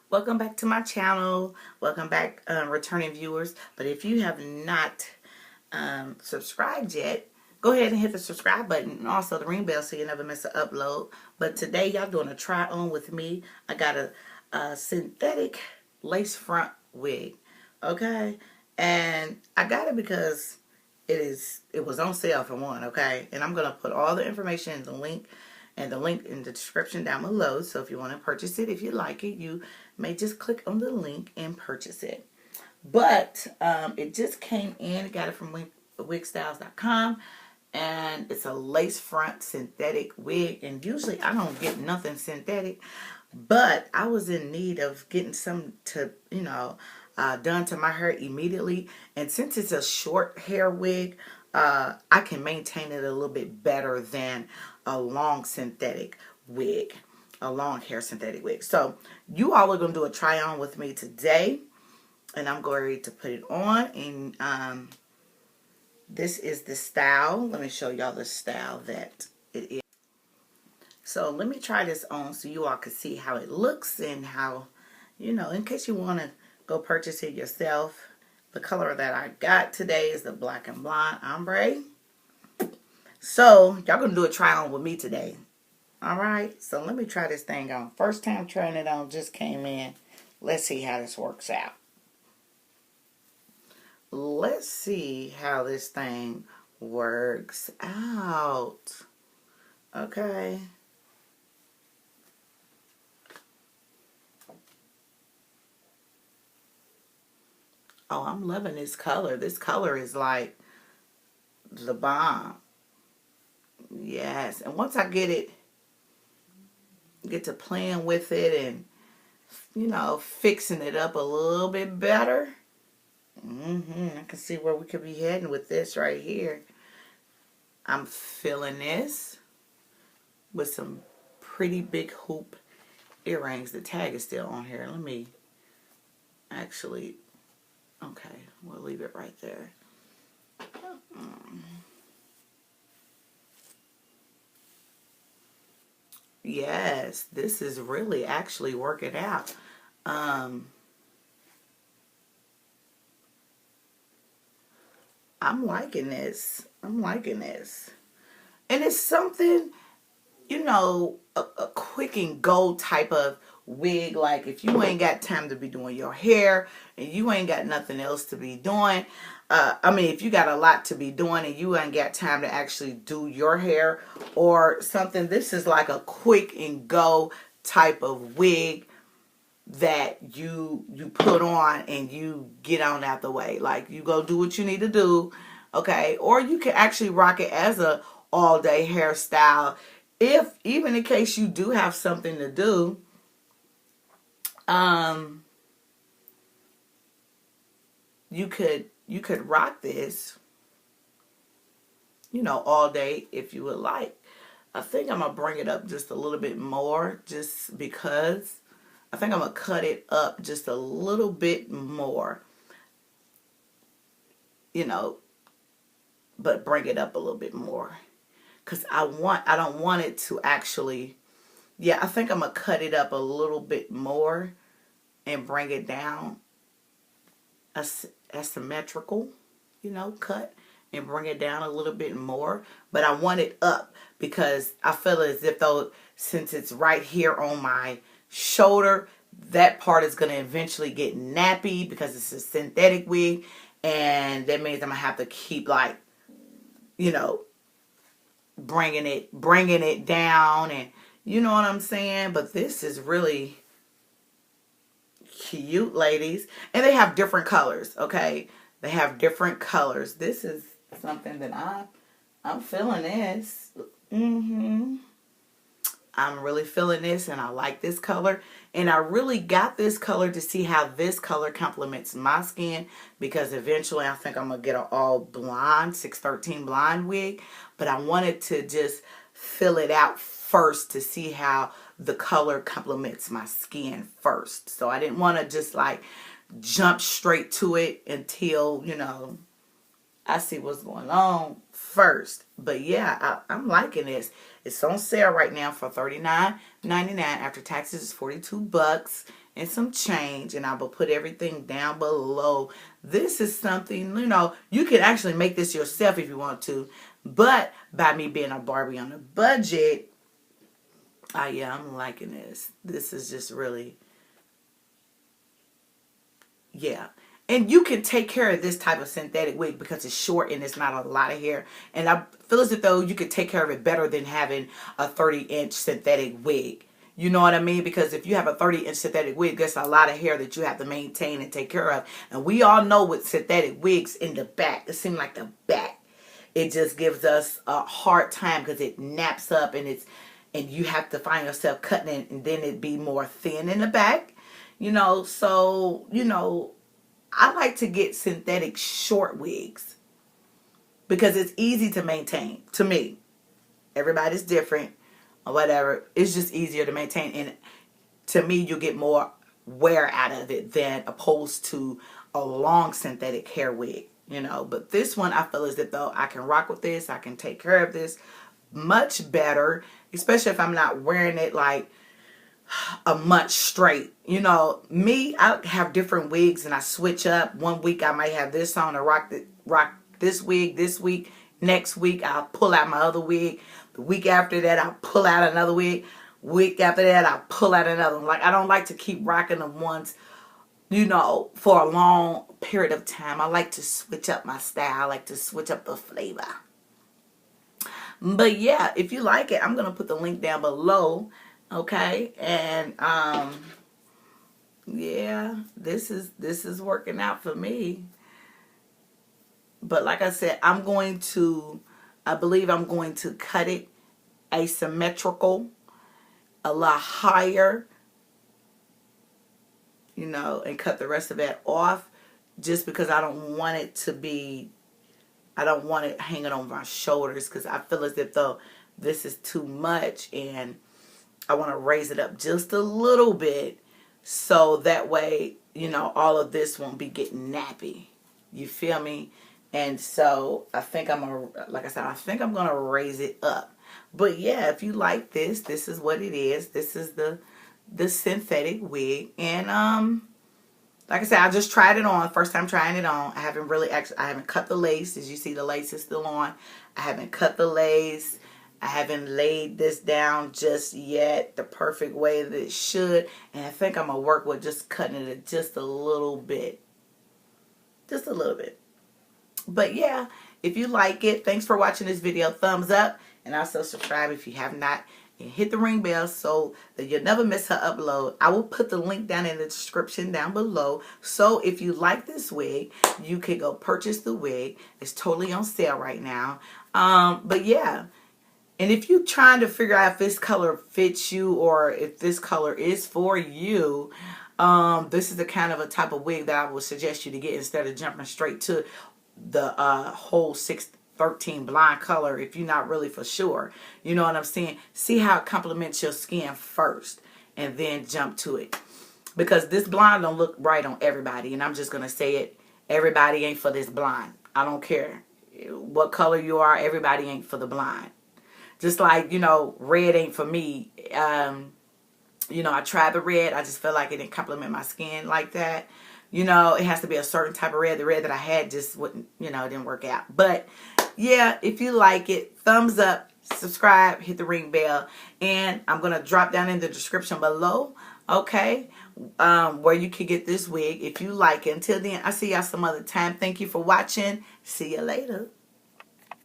Welcome back to my channel. Welcome back, returning viewers. But if you have not subscribed yet, go ahead and hit the subscribe button and also the ring bell so you never miss an upload. But today y'all doing a try on with me. I got a synthetic lace front wig, okay? And I got it because it was on sale for one, okay? And I'm gonna put all the information in the link in the description down below. So if you want to purchase it, if you like it, you may just click on the link and purchase it. But it just came in. I got it from wigstyles.com, and it's a lace front synthetic wig. And usually I don't get nothing synthetic, but I was in need of getting some to done to my hair immediately. And since it's a short hair wig, I can maintain it a little bit better than a long synthetic wig, a long hair synthetic wig. So you all are going to do a try on with me today, and I'm going to put it on. And this is the style. Let me show y'all the style that it is. So let me try this on so you all can see how it looks and how, in case you want to go purchase it yourself. The color that I got today is the black and blonde ombre. So y'all gonna do a try on with me today. Alright, so let me try this thing on. First time trying it on, just came in. Let's see how this works out. Let's see how this thing works out. Okay. Oh, I'm loving this color. This color is like the bomb. Yes, and once I get to playing with it and, fixing it up a little bit better, I can see where we could be heading with this right here. I'm filling this with some pretty big hoop earrings. The tag is still on here. Let me actually, okay, we'll leave it right there. Yes, this is really actually working out. I'm liking this. I'm liking this. And it's something, a quick and go type of wig. Like if you ain't got time to be doing your hair and you ain't got nothing else to be doing. If you got a lot to be doing and you ain't got time to actually do your hair or something, this is like a quick and go type of wig that you put on and you get on out the way. Like you go do what you need to do, okay? Or you can actually rock it as a all day hairstyle. If even in case you do have something to do, you could rock this, all day if you would like. I think I'm gonna bring it up just a little bit more just because I think I'm gonna cut it up just a little bit more, but bring it up a little bit more because I don't want it to actually, I think I'm gonna cut it up a little bit more and bring it down asymmetrical, cut and bring it down a little bit more. But I want it up because I feel as if though, since it's right here on my shoulder, that part is going to eventually get nappy because it's a synthetic wig. And that means I'm going to have to keep like, bringing it down, and you know what I'm saying? But this is really cute, ladies. And they have different colors, okay? They have different colors. This is something that I'm feeling this. I'm really feeling this, and I like this color. And I really got this color to see how this color complements my skin, because eventually I think I'm going to get an all blonde, 613 blonde wig. But I wanted to just fill it out first to see how the color complements my skin first. So I didn't want to just like jump straight to it until, I see what's going on first. But yeah, I'm liking this. It's on sale right now for $39.99. After taxes, it's $42. and some change, and I will put everything down below. This is something, you know, you can actually make this yourself if you want to, but by me being a Barbie on a budget, yeah, I'm liking this. This is just really, yeah. And you can take care of this type of synthetic wig because it's short and it's not a lot of hair. And I feel as though you could take care of it better than having a 30-inch synthetic wig. You know what I mean? Because if you have a 30-inch synthetic wig, that's a lot of hair that you have to maintain and take care of. And we all know with synthetic wigs in the back, it seems like the back, it just gives us a hard time because it naps up and you have to find yourself cutting it, and then it'd be more thin in the back. You know, so, you know, I like to get synthetic short wigs because it's easy to maintain. To me, everybody's different or whatever. It's just easier to maintain, and to me, you get more wear out of it than opposed to a long synthetic hair wig, you know. But this one, I feel as if though I can rock with this. I can take care of this much better, especially if I'm not wearing it like a month straight. You know, me, I have different wigs and I switch up. One week I might have this on and rock this wig this week. Next week I'll pull out my other wig. The week after that I'll pull out another wig. Week after that I'll pull out another one. Like, I don't like to keep rocking them once, you know, for a long period of time. I like to switch up my style. I like to switch up the flavor. But yeah, if you like it, I'm going to put the link down below. Okay, and yeah, this is working out for me. But like I said, I believe I'm going to cut it asymmetrical, a lot higher, you know, and cut the rest of that off, just because I don't want it hanging on my shoulders, because I feel as if though this is too much, and I want to raise it up just a little bit so that way, you know, all of this won't be getting nappy. You feel me? And so I think I'm going to, like I said, I think I'm going to raise it up. But yeah, if you like this, this is what it is. This is the synthetic wig. And like I said, I just tried it on. First time trying it on. I haven't cut the lace. As you see, the lace is still on. I haven't cut the lace. I haven't laid this down just yet the perfect way that it should. And I think I'm going to work with just cutting it just a little bit. Just a little bit. But yeah, if you like it, thanks for watching this video. Thumbs up. And also subscribe if you have not. And hit the ring bell so that you'll never miss her upload. I will put the link down in the description down below. So if you like this wig, you can go purchase the wig. It's totally on sale right now. But yeah. And if you're trying to figure out if this color fits you or if this color is for you, this is the kind of a type of wig that I would suggest you to get instead of jumping straight to the whole 613 blonde color if you're not really for sure. You know what I'm saying? See how it complements your skin first and then jump to it. Because this blonde don't look right on everybody. And I'm just going to say it. Everybody ain't for this blonde. I don't care what color you are. Everybody ain't for the blonde. Just like, you know, red ain't for me. You know, I tried the red. I just felt like it didn't complement my skin like that. You know, it has to be a certain type of red. The red that I had just wouldn't, you know, it didn't work out. But, yeah, if you like it, thumbs up, subscribe, hit the ring bell. And I'm going to drop down in the description below, okay, where you can get this wig if you like it. Until then, I'll see y'all some other time. Thank you for watching. See you later.